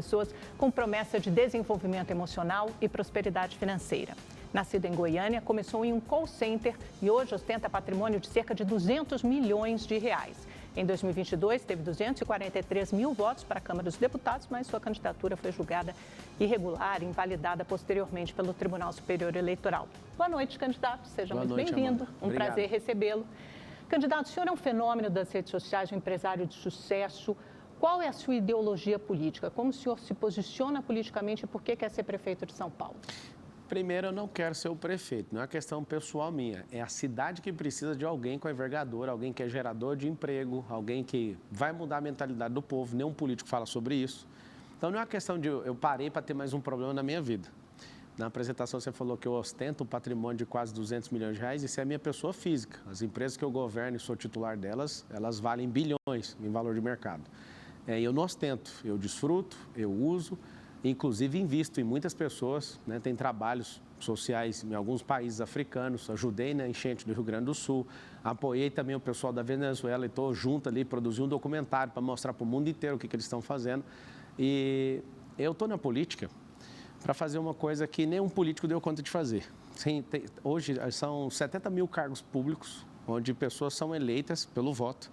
pessoas com promessa de desenvolvimento emocional e prosperidade financeira. Nascido em Goiânia, começou em um call center e hoje ostenta patrimônio de cerca de 200 milhões de reais. Em 2022, teve 243 mil votos para a Câmara dos Deputados, mas sua candidatura foi julgada irregular e invalidada posteriormente pelo Tribunal Superior Eleitoral. Boa noite, candidato. Seja muito bem-vindo. Um prazer recebê-lo. Candidato, o senhor é um fenômeno das redes sociais, um empresário de sucesso. Qual é a sua ideologia política? Como o senhor se posiciona politicamente e por que quer ser prefeito de São Paulo? Primeiro, eu não quero ser o prefeito, não é uma questão pessoal minha. É a cidade que precisa de alguém com envergadura, alguém que é gerador de emprego, alguém que vai mudar a mentalidade do povo. Nenhum político fala sobre isso. Então, não é uma questão de eu parei para ter mais um problema na minha vida. Na apresentação, você falou que eu ostento um patrimônio de quase 200 milhões de reais. Isso é a minha pessoa física. As empresas que eu governo e sou titular delas, elas valem bilhões em valor de mercado. Eu não ostento, eu desfruto, eu uso. Inclusive, invisto em muitas pessoas, né? Tem trabalhos sociais em alguns países africanos, ajudei na enchente do Rio Grande do Sul, apoiei também o pessoal da Venezuela e estou junto ali, produzi um documentário para mostrar para o mundo inteiro o que eles estão fazendo. E eu estou na política para fazer uma coisa que nenhum político deu conta de fazer. Hoje são 70 mil cargos públicos, onde pessoas são eleitas pelo voto.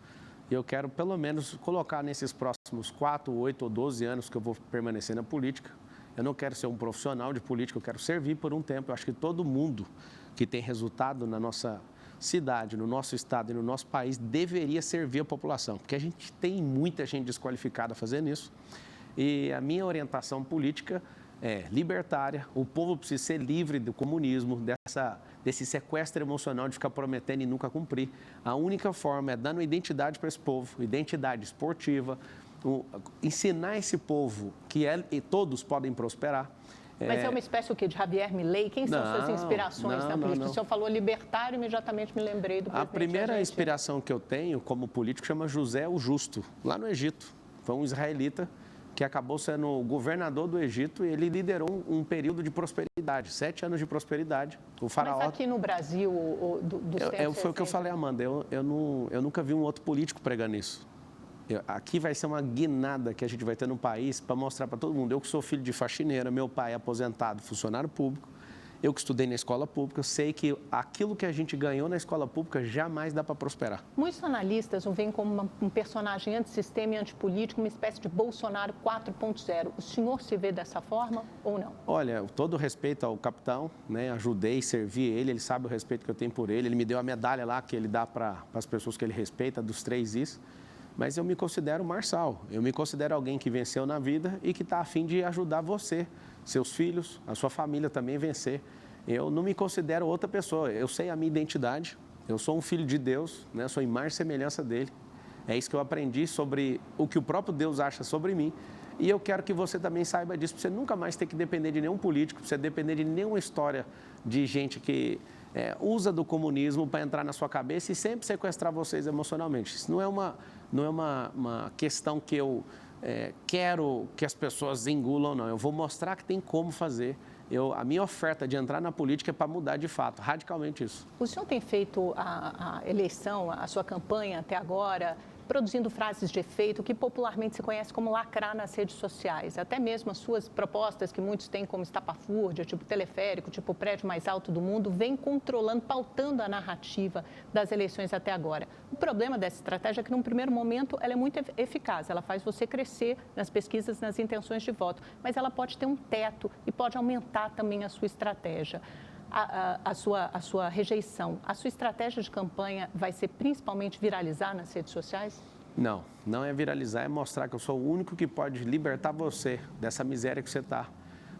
E eu quero, pelo menos, colocar nesses próximos 4, 8 ou 12 anos que eu vou permanecer na política. Eu não quero ser um profissional de política, eu quero servir por um tempo. Eu acho que todo mundo que tem resultado na nossa cidade, no nosso estado e no nosso país deveria servir a população, porque a gente tem muita gente desqualificada fazendo isso. E a minha orientação política é libertária. O povo precisa ser livre do comunismo, desse sequestro emocional de ficar prometendo e nunca cumprir. A única forma é dando identidade para esse povo, identidade esportiva, ensinar esse povo que todos podem prosperar. Mas é uma espécie o quê? De Javier Milei? Quem são suas inspirações na política? O senhor falou libertário, imediatamente me lembrei do presidente. A primeira inspiração que eu tenho como político chama José o Justo, lá no Egito. Foi um israelita que acabou sendo o governador do Egito e ele liderou um período de prosperidade, 7 anos de prosperidade. O faraó... Mas aqui no Brasil, dos tempos foi o que eu falei, Amanda, eu nunca vi um outro político pregando isso. Aqui vai ser uma guinada que a gente vai ter no país para mostrar para todo mundo. Eu que sou filho de faxineira, meu pai é aposentado, funcionário público, eu que estudei na escola pública, eu sei que aquilo que a gente ganhou na escola pública jamais dá para prosperar. Muitos analistas o veem como um personagem antissistema e antipolítico, uma espécie de Bolsonaro 4.0. O senhor se vê dessa forma ou não? Olha, todo respeito ao capitão, né? Ajudei, servi ele sabe o respeito que eu tenho por ele. Ele me deu a medalha lá que ele dá para as pessoas que ele respeita, dos 3 Is. Mas eu me considero marçal, eu me considero alguém que venceu na vida e que está a fim de ajudar você, seus filhos, a sua família também vencer. Eu não me considero outra pessoa, eu sei a minha identidade, eu sou um filho de Deus, né? Sou imagem e semelhança dele. É isso que eu aprendi sobre o que o próprio Deus acha sobre mim. E eu quero que você também saiba disso, para você nunca mais ter que depender de nenhum político, para você depender de nenhuma história de gente que usa do comunismo para entrar na sua cabeça e sempre sequestrar vocês emocionalmente. Isso não é uma questão que eu quero que as pessoas engulam, não. Eu vou mostrar que tem como fazer. A minha oferta de entrar na política é para mudar de fato, radicalmente isso. O senhor tem feito a eleição, a sua campanha até agora, produzindo frases de efeito, que popularmente se conhece como lacrar nas redes sociais. Até mesmo as suas propostas, que muitos têm como estapafúrdia, tipo teleférico, tipo o prédio mais alto do mundo, vem controlando, pautando a narrativa das eleições até agora. O problema dessa estratégia é que, num primeiro momento, ela é muito eficaz. Ela faz você crescer nas pesquisas, nas intenções de voto. Mas ela pode ter um teto e pode aumentar também a sua estratégia. A sua rejeição, a sua estratégia de campanha vai ser principalmente viralizar nas redes sociais? Não, não é viralizar, é mostrar que eu sou o único que pode libertar você dessa miséria que você está.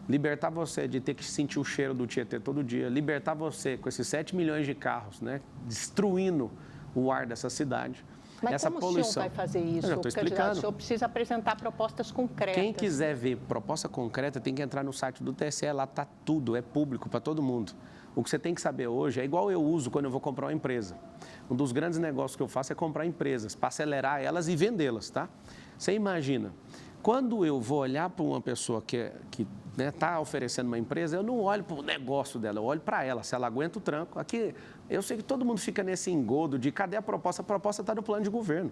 Libertar você de ter que sentir o cheiro do Tietê todo dia, libertar você com esses 7 milhões de carros, né, destruindo o ar dessa cidade. Mas essa como poluição. o senhor vai fazer isso? Eu já estou explicando. O senhor precisa apresentar propostas concretas. Quem quiser ver proposta concreta tem que entrar no site do TSE, lá está tudo, é público para todo mundo. O que você tem que saber hoje é igual eu uso quando eu vou comprar uma empresa. Um dos grandes negócios que eu faço é comprar empresas, para acelerar elas e vendê-las, tá? Você imagina, quando eu vou olhar para uma pessoa que está oferecendo uma empresa, eu não olho para o negócio dela, eu olho para ela, se ela aguenta o tranco. Aqui, eu sei que todo mundo fica nesse engodo de cadê a proposta? A proposta está no plano de governo.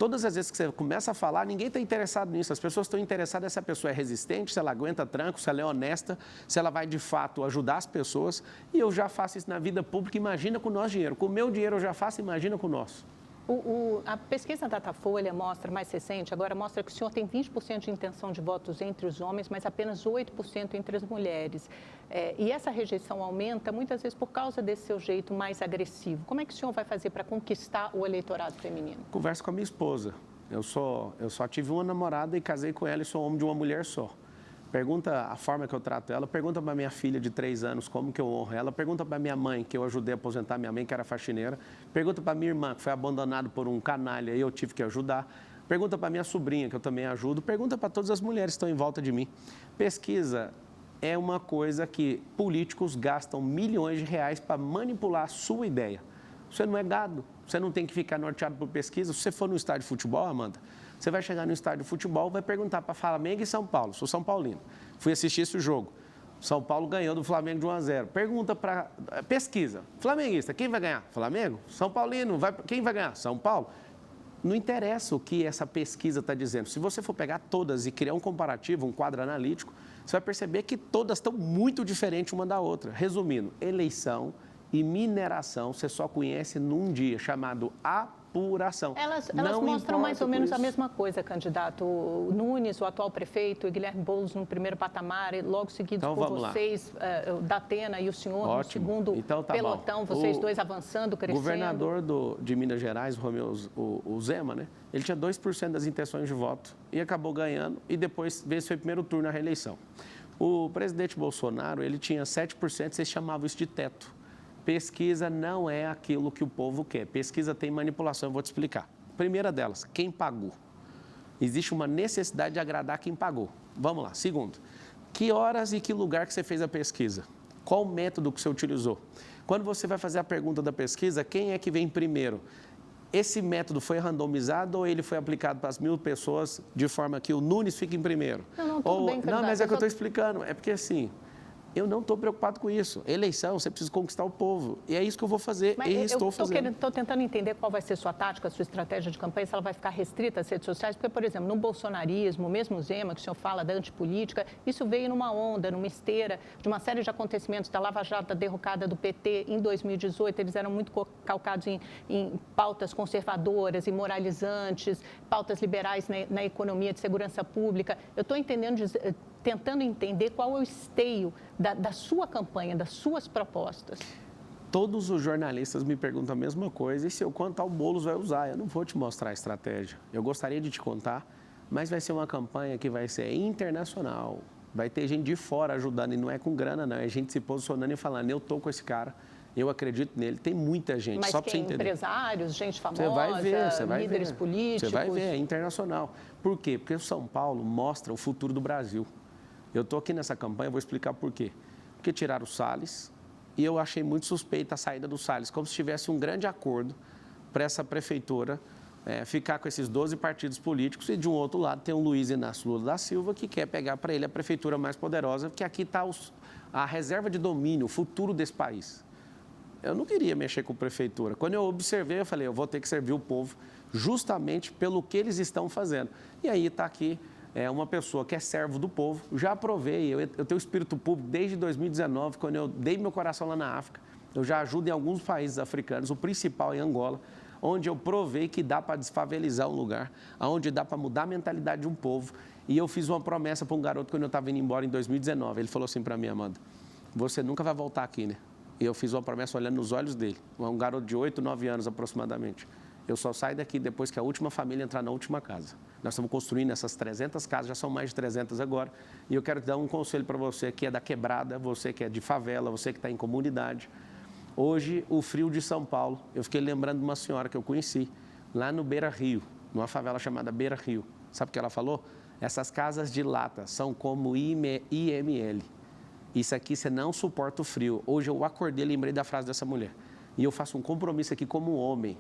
Todas as vezes que você começa a falar, ninguém está interessado nisso. As pessoas estão interessadas se a pessoa é resistente, se ela aguenta tranco, se ela é honesta, se ela vai de fato ajudar as pessoas. E eu já faço isso na vida pública, imagina com o nosso dinheiro. Com o meu dinheiro eu já faço, imagina com o nosso. A pesquisa Datafolha mostra, mais recente, agora mostra que o senhor tem 20% de intenção de votos entre os homens, mas apenas 8% entre as mulheres. E essa rejeição aumenta muitas vezes por causa desse seu jeito mais agressivo. Como é que o senhor vai fazer para conquistar o eleitorado feminino? Converso com a minha esposa. Eu só tive uma namorada e casei com ela e sou homem de uma mulher só. Pergunta a forma que eu trato ela, pergunta para minha filha de 3 anos como que eu honro ela, pergunta para minha mãe, que eu ajudei a aposentar minha mãe, que era faxineira, pergunta para minha irmã, que foi abandonada por um canalha e eu tive que ajudar, pergunta para minha sobrinha, que eu também ajudo, pergunta para todas as mulheres que estão em volta de mim. Pesquisa é uma coisa que políticos gastam milhões de reais para manipular a sua ideia. Você não é gado, você não tem que ficar norteado por pesquisa. Se você for no estádio de futebol, Amanda, você vai chegar no estádio de futebol, vai perguntar para Flamengo e São Paulo. Sou São Paulino. Fui assistir esse jogo. São Paulo ganhou do Flamengo de 1-0. Pergunta para... Pesquisa. Flamenguista, quem vai ganhar? Flamengo? São Paulino, quem vai ganhar? São Paulo. Não interessa o que essa pesquisa está dizendo. Se você for pegar todas e criar um comparativo, um quadro analítico, você vai perceber que todas estão muito diferentes uma da outra. Resumindo, eleição e mineração você só conhece num dia, chamado apuração. Elas mostram mais ou menos a mesma coisa, candidato. O Nunes, o atual prefeito, e Guilherme Boulos no primeiro patamar, e logo seguidos então, por vocês, Datena e o senhor Ótimo. No segundo então, tá pelotão, bom. vocês dois avançando, crescendo. O governador de Minas Gerais, o Zema, né? Ele tinha 2% das intenções de voto e acabou ganhando e depois veio seu primeiro turno na reeleição. O presidente Bolsonaro, ele tinha 7%, vocês chamavam isso de teto. Pesquisa não é aquilo que o povo quer. Pesquisa tem manipulação, eu vou te explicar. Primeira delas, quem pagou? Existe uma necessidade de agradar quem pagou. Vamos lá. Segundo, que horas e que lugar que você fez a pesquisa? Qual o método que você utilizou? Quando você vai fazer a pergunta da pesquisa, quem é que vem primeiro? Esse método foi randomizado ou ele foi aplicado para as 1.000 pessoas de forma que o Nunes fique em primeiro? Tudo bem, não, mas é que eu estou explicando. É porque assim... Eu não estou preocupado com isso. Eleição, você precisa conquistar o povo. E é isso que eu vou fazer e estou fazendo. Estou tentando entender qual vai ser sua tática, sua estratégia de campanha, se ela vai ficar restrita às redes sociais. Porque, por exemplo, no bolsonarismo, mesmo o Zema, que o senhor fala da antipolítica, isso veio numa onda, numa esteira de uma série de acontecimentos da Lava Jato, da derrocada do PT em 2018. Eles eram muito calcados em pautas conservadoras e moralizantes, pautas liberais na economia de segurança pública. Eu estou tentando entender qual é o esteio da sua campanha, das suas propostas. Todos os jornalistas me perguntam a mesma coisa, e se eu contar o Boulos vai usar? Eu não vou te mostrar a estratégia. Eu gostaria de te contar, mas vai ser uma campanha que vai ser internacional. Vai ter gente de fora ajudando, e não é com grana, não. É gente se posicionando e falando, eu estou com esse cara, eu acredito nele. Tem muita gente, mas só para você entender. Empresários, gente famosa, você vai líderes políticos? Você vai ver, é internacional. Por quê? Porque o São Paulo mostra o futuro do Brasil. Eu estou aqui nessa campanha, vou explicar por quê. Porque tiraram o Salles e eu achei muito suspeita a saída do Salles, como se tivesse um grande acordo para essa prefeitura ficar com esses 12 partidos políticos e de um outro lado tem o Luiz Inácio Lula da Silva que quer pegar para ele a prefeitura mais poderosa, porque aqui está a reserva de domínio, o futuro desse país. Eu não queria mexer com a prefeitura. Quando eu observei, eu falei, eu vou ter que servir o povo justamente pelo que eles estão fazendo. E aí está aqui uma pessoa que é servo do povo. Já provei, eu tenho espírito público desde 2019, quando eu dei meu coração lá na África. Eu já ajudo em alguns países africanos, o principal em Angola, onde eu provei que dá para desfavelizar um lugar, onde dá para mudar a mentalidade de um povo. E eu fiz uma promessa para um garoto quando eu estava indo embora em 2019. Ele falou assim para mim, Amanda, você nunca vai voltar aqui, né? E eu fiz uma promessa olhando nos olhos dele, um garoto de 8, 9 anos aproximadamente. Eu só saio daqui depois que a última família entrar na última casa. Nós estamos construindo essas 300 casas, já são mais de 300 agora. E eu quero te dar um conselho para você que é da quebrada, você que é de favela, você que está em comunidade. Hoje, o frio de São Paulo, eu fiquei lembrando de uma senhora que eu conheci, lá no Beira Rio, numa favela chamada Beira Rio. Sabe o que ela falou? Essas casas de lata são como IML. Isso aqui, você não suporta o frio. Hoje eu acordei e lembrei da frase dessa mulher. E eu faço um compromisso aqui como homem.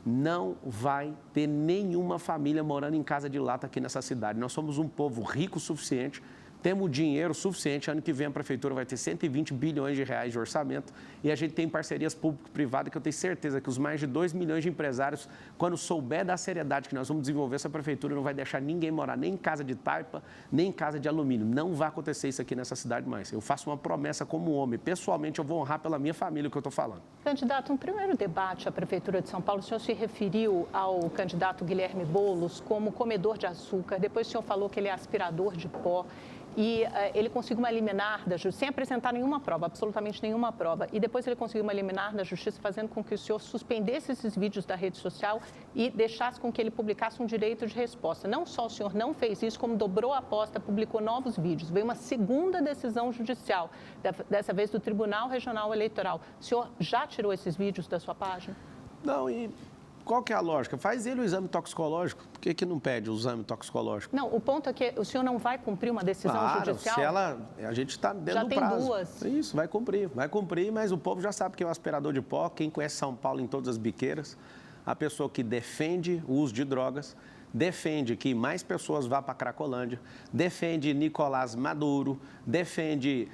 Não vai ter nenhuma família morando em casa de lata aqui nessa cidade. Nós somos um povo rico o suficiente Temos dinheiro suficiente, ano que vem a Prefeitura vai ter 120 bilhões de reais de orçamento e a gente tem parcerias público-privadas que eu tenho certeza que os mais de 2 milhões de empresários, quando souber da seriedade que nós vamos desenvolver essa Prefeitura, não vai deixar ninguém morar nem em casa de taipa, nem em casa de alumínio. Não vai acontecer isso aqui nessa cidade mais. Eu faço uma promessa como homem. Pessoalmente, eu vou honrar pela minha família o que eu estou falando. Candidato, no primeiro debate à Prefeitura de São Paulo, o senhor se referiu ao candidato Guilherme Boulos como comedor de açúcar. Depois o senhor falou que ele é aspirador de pó. E ele conseguiu uma liminar da Justiça, sem apresentar nenhuma prova, absolutamente nenhuma prova. E depois ele conseguiu uma liminar da Justiça, fazendo com que o senhor suspendesse esses vídeos da rede social e deixasse com que ele publicasse um direito de resposta. Não só o senhor não fez isso, como dobrou a aposta, publicou novos vídeos. Veio uma segunda decisão judicial, dessa vez do Tribunal Regional Eleitoral. O senhor já tirou esses vídeos da sua página? Não, e qual que é a lógica? Faz ele o exame toxicológico. Por que não pede o exame toxicológico? Não, o ponto é que o senhor não vai cumprir uma decisão judicial? A gente está dentro do prazo. Já tem duas. Isso, vai cumprir, mas o povo já sabe que é um aspirador de pó. Quem conhece São Paulo em todas as biqueiras, a pessoa que defende o uso de drogas, defende que mais pessoas vá para a Cracolândia, defende Nicolás Maduro, defende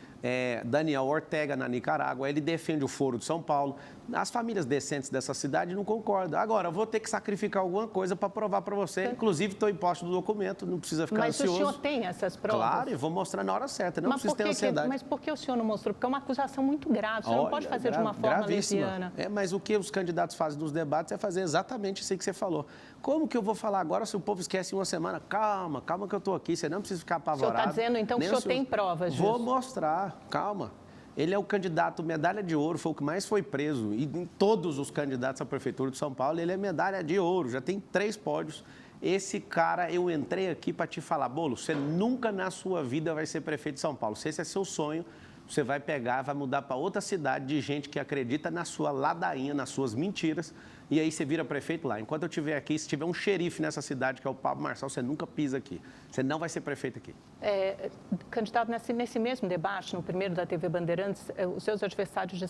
Daniel Ortega na Nicarágua, ele defende o Foro de São Paulo. As famílias decentes dessa cidade não concordam. Agora, eu vou ter que sacrificar alguma coisa para provar para você. Inclusive, estou em posse do documento, não precisa ficar ansioso. Mas o senhor tem essas provas? Claro, e vou mostrar na hora certa, não precisa ter ansiedade. Mas por que o senhor não mostrou? Porque é uma acusação muito grave, o senhor não pode fazer de uma forma leviana. Mas o que os candidatos fazem nos debates é fazer exatamente isso aí que você falou. Como que eu vou falar agora se o povo esquece em uma semana? Calma que eu estou aqui, você não precisa ficar apavorado. O senhor está dizendo, então, que o senhor tem provas disso? Vou mostrar, calma. Ele é o candidato medalha de ouro, foi o que mais foi preso. E em todos os candidatos à Prefeitura de São Paulo, ele é medalha de ouro, já tem 3 pódios. Esse cara, eu entrei aqui para te falar, Boulos, você nunca na sua vida vai ser prefeito de São Paulo. Se esse é seu sonho, você vai pegar, vai mudar para outra cidade de gente que acredita na sua ladainha, nas suas mentiras, e aí você vira prefeito lá. Enquanto eu estiver aqui, se tiver um xerife nessa cidade, que é o Pablo Marçal, você nunca pisa aqui. Você não vai ser prefeito aqui. Candidato, nesse mesmo debate, no primeiro da TV Bandeirantes, os seus adversários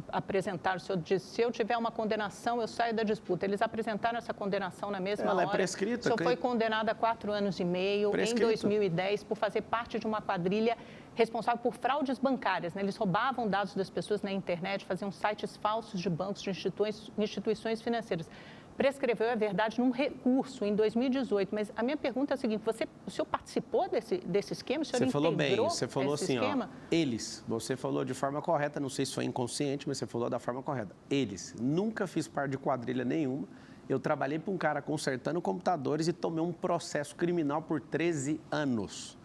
apresentaram, o senhor disse, se eu tiver uma condenação, eu saio da disputa. Eles apresentaram essa condenação na mesma hora. Ela é prescrita. O senhor foi condenado a 4 anos e meio, em 2010, por fazer parte de uma quadrilha responsável por fraudes bancárias, né? Eles roubavam dados das pessoas na internet, faziam sites falsos de bancos, de instituições financeiras. Prescreveu, é verdade, num recurso em 2018. Mas a minha pergunta é a seguinte, o senhor participou desse esquema? O senhor você falou bem, você falou assim, esquema? Eles, você falou de forma correta, não sei se foi inconsciente, mas você falou da forma correta. Eles, nunca fiz parte de quadrilha nenhuma. Eu trabalhei para um cara consertando computadores e tomei um processo criminal por 13 anos.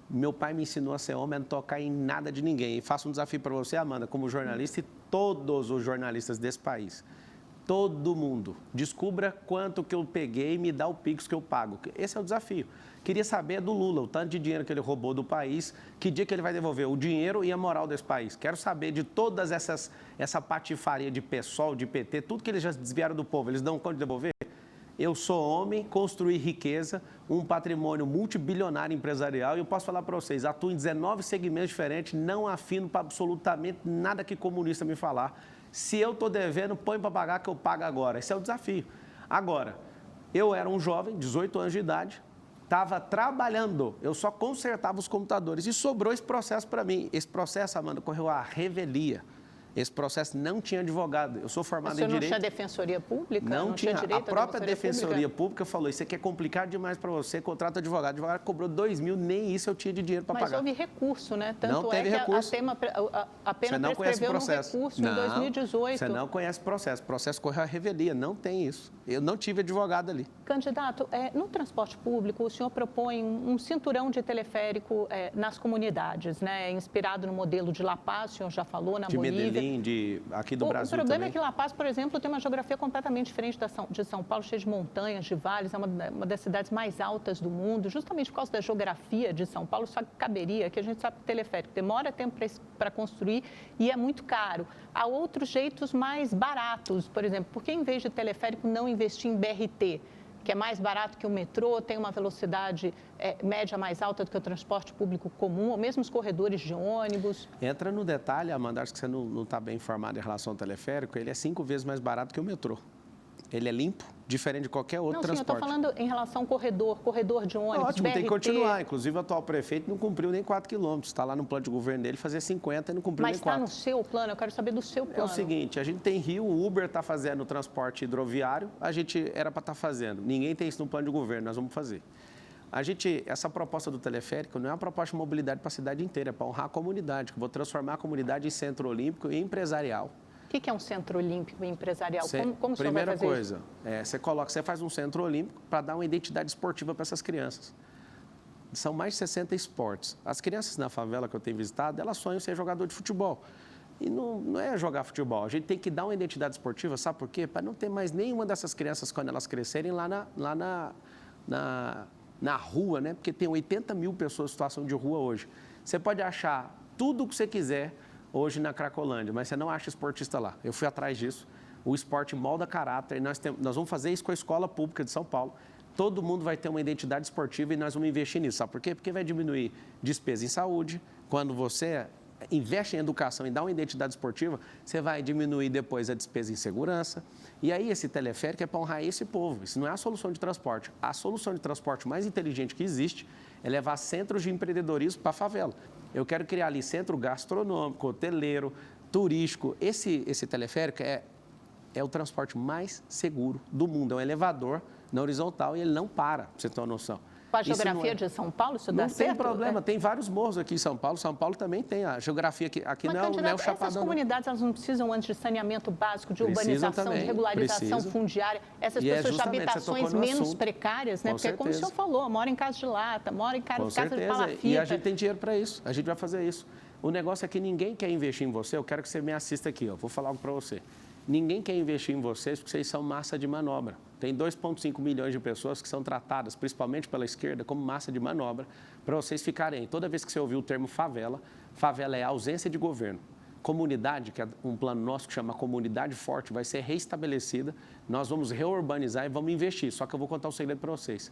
Meu pai me ensinou a ser homem, a não tocar em nada de ninguém. E faço um desafio para você, Amanda, como jornalista e todos os jornalistas desse país. Todo mundo. Descubra quanto que eu peguei e me dá o Pix que eu pago. Esse é o desafio. Queria saber do Lula, o tanto de dinheiro que ele roubou do país, que dia que ele vai devolver o dinheiro e a moral desse país. Quero saber de todas essa patifaria de PSOL, de PT, tudo que eles já desviaram do povo, eles dão conta de devolver? Eu sou homem, construí riqueza, um patrimônio multibilionário empresarial e eu posso falar para vocês, atuo em 19 segmentos diferentes, não afino para absolutamente nada que comunista me falar. Se eu estou devendo, põe para pagar que eu pago agora. Esse é o desafio. Agora, eu era um jovem, 18 anos de idade, estava trabalhando, eu só consertava os computadores e sobrou esse processo para mim. Esse processo, Amanda, correu à revelia. Esse processo não tinha advogado. Eu sou formado em Direito. Não tinha defensoria pública? Não tinha. A própria defensoria pública falou, isso aqui é complicado demais para você, contrata advogado. O advogado cobrou 2 mil, nem isso eu tinha de dinheiro para pagar. Mas houve recurso, né? Tanto não teve recurso. A pena prescreveu no recurso em 2018. Você não conhece o processo. O processo correu à revelia, não tem isso. Eu não tive advogado ali. Candidato, no transporte público, o senhor propõe um cinturão de teleférico nas comunidades, né? Inspirado no modelo de La Paz, o senhor já falou, na Bolívia. Aqui do Brasil também. O problema é que La Paz, por exemplo, tem uma geografia completamente diferente de São Paulo, cheia de montanhas, de vales, é uma das cidades mais altas do mundo. Justamente por causa da geografia de São Paulo, só caberia, que a gente sabe que o teleférico demora tempo para construir e é muito caro. Há outros jeitos mais baratos, por exemplo, por que em vez de teleférico não investir em BRT? Que é mais barato que o metrô, tem uma velocidade média mais alta do que o transporte público comum, ou mesmo os corredores de ônibus. Entra no detalhe, Amanda, acho que você não está bem informado em relação ao teleférico, ele é 5 vezes mais barato que o metrô. Ele é limpo, diferente de qualquer outro transporte. Não, sim, eu estou falando em relação ao corredor de ônibus, ótimo, BRT. tem que continuar. Inclusive, o atual prefeito não cumpriu nem 4 quilômetros. Está lá no plano de governo dele fazer 50 e não cumpriu nem 4. Mas está no seu plano? Eu quero saber do seu plano. É o seguinte, a gente tem Rio, o Uber está fazendo o transporte hidroviário, a gente era para estar fazendo. Ninguém tem isso no plano de governo, nós vamos fazer. Essa proposta do teleférico não é uma proposta de mobilidade para a cidade inteira, é para honrar a comunidade, que eu vou transformar a comunidade em centro olímpico e empresarial. O que é um centro olímpico e empresarial? Como o senhor Primeira vai fazer coisa, você faz um centro olímpico para dar uma identidade esportiva para essas crianças. São mais de 60 esportes. As crianças na favela que eu tenho visitado, elas sonham ser jogador de futebol. E não é jogar futebol, a gente tem que dar uma identidade esportiva, sabe por quê? Para não ter mais nenhuma dessas crianças, quando elas crescerem, lá na rua, né? Porque tem 80 mil pessoas em situação de rua hoje. Você pode achar tudo o que você quiser hoje na Cracolândia, mas você não acha esportista lá. Eu fui atrás disso. O esporte molda caráter e nós vamos fazer isso com a escola pública de São Paulo. Todo mundo vai ter uma identidade esportiva e nós vamos investir nisso. Sabe por quê? Porque vai diminuir despesa em saúde. Quando você investe em educação e dá uma identidade esportiva, você vai diminuir depois a despesa em segurança. E aí esse teleférico é para honrar esse povo. Isso não é a solução de transporte. A solução de transporte mais inteligente que existe é levar centros de empreendedorismo para a favela. Eu quero criar ali centro gastronômico, hoteleiro, turístico. Esse teleférico é o transporte mais seguro do mundo. É um elevador na horizontal e ele não para você ter uma noção. Com a geografia de São Paulo, isso dá certo? Não tem problema, tem vários morros aqui em São Paulo. São Paulo também tem a geografia aqui não é o Chapadão. Essas comunidades, elas não precisam antes de saneamento básico, de urbanização, de regularização fundiária. Essas pessoas de habitações menos precárias, né? Porque como o senhor falou, mora em casa de lata, mora em casa de palafita. E a gente tem dinheiro para isso, a gente vai fazer isso. O negócio é que ninguém quer investir em você, eu quero que você me assista aqui, vou falar algo para você. Ninguém quer investir em vocês porque vocês são massa de manobra. Tem 2,5 milhões de pessoas que são tratadas, principalmente pela esquerda, como massa de manobra, para vocês ficarem aí. Toda vez que você ouvir o termo favela, favela é ausência de governo. Comunidade, que é um plano nosso que chama Comunidade Forte, vai ser reestabelecida. Nós vamos reurbanizar e vamos investir. Só que eu vou contar um segredo para vocês.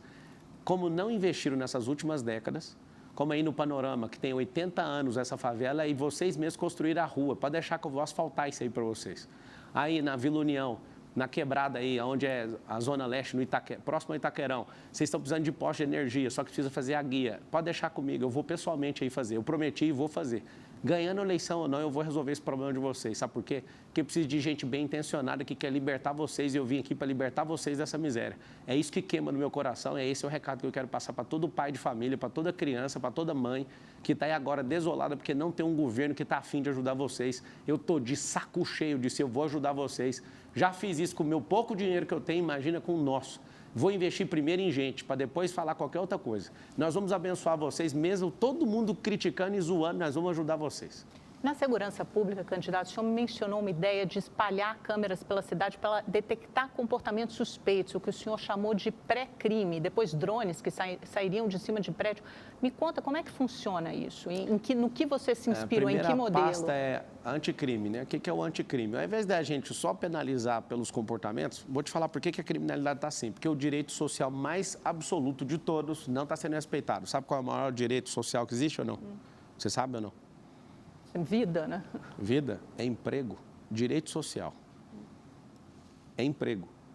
Como não investiram nessas últimas décadas, como aí no Panorama, que tem 80 anos essa favela, e vocês mesmos construíram a rua. Pode deixar que eu vou asfaltar isso aí para vocês. Aí na Vila União, na Quebrada aí, onde é a Zona Leste, próximo ao Itaquerão, vocês estão precisando de poste de energia, só que precisa fazer a guia. Pode deixar comigo, eu vou pessoalmente aí fazer. Eu prometi e vou fazer. Ganhando a eleição ou não, eu vou resolver esse problema de vocês. Sabe por quê? Porque eu preciso de gente bem intencionada que quer libertar vocês e eu vim aqui para libertar vocês dessa miséria. É isso que queima no meu coração, é esse o recado que eu quero passar para todo pai de família, para toda criança, para toda mãe que está aí agora desolada porque não tem um governo que está afim de ajudar vocês. Eu estou de saco cheio disso, eu vou ajudar vocês. Já fiz isso com o meu pouco dinheiro que eu tenho, imagina com o nosso. Vou investir primeiro em gente, para depois falar qualquer outra coisa. Nós vamos abençoar vocês, mesmo todo mundo criticando e zoando, nós vamos ajudar vocês. Na segurança pública, candidato, o senhor mencionou uma ideia de espalhar câmeras pela cidade para detectar comportamentos suspeitos, o que o senhor chamou de pré-crime, depois drones que sairiam de cima de prédio. Me conta como é que funciona isso, no que você se inspirou, em que modelo? A primeira pasta é anticrime, né? O que é o anticrime? Ao invés da gente só penalizar pelos comportamentos, vou te falar por que a criminalidade está assim. Porque o direito social mais absoluto de todos não está sendo respeitado. Sabe qual é o maior direito social que existe ou não? Você sabe ou não? Vida, né? Vida é emprego, direito social. É emprego.